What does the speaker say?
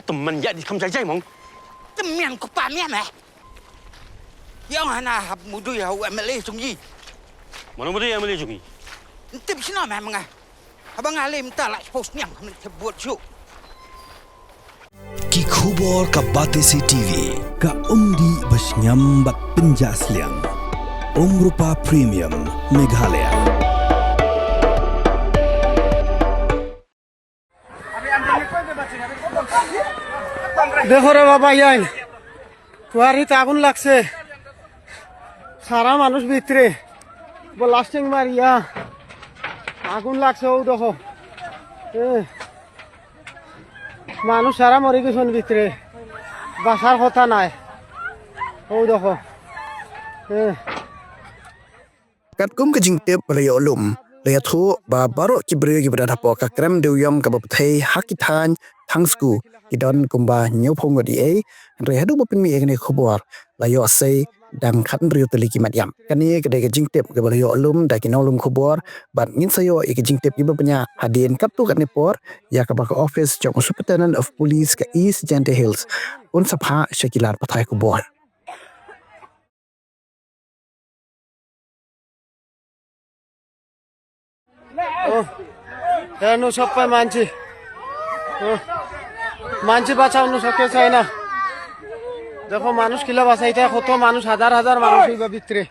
teman ya di kamjai jai mong. Teman ko pa miya meh. Yang hana hab mudu ya hu MLA sungyi. Mana muda yang boleh jungi? Tip sino meh mga. Abang alim ta la post nyang buat show. की खबर का बातें से टीवी का उम्दी बशnyam bak penjaslian Rupa Premium Meghalaya देखो रे बाबा यार तुआरी आगुन लागছে সারা মানুষ ভিতরে ব্লাস্টিং মারিয়া আগুন লাগছে ও দেখো মানুষ সারা মরে গেছে ভিতরে বাসার কথা নাই ও দেখো kat kum ke jingtep layo lum layo thu ba baro kibre gibra Hapoh ka Krem Dewïong ka bapthei hakithan thangsku idon Kumba nyopong di e re hadu bapin mi ekne khobor layo sei dang khan riu Tylli ki Metïap kani ke de jingtep ke layo lum da ki nolum khobor bat ngin sayo e jingtep iba penya hadin kap tu kat ne por ya ka ba office jong superintendent of police ka East Jante Hills un sapha shakilar pathai khobor এনো সবাই মানছি বাঁচানো সকে চাই না দেখো মানুষ কিলা বাঁচাইতে কত মানুষ হাজার হাজার মানুষ হইবা ভিতরে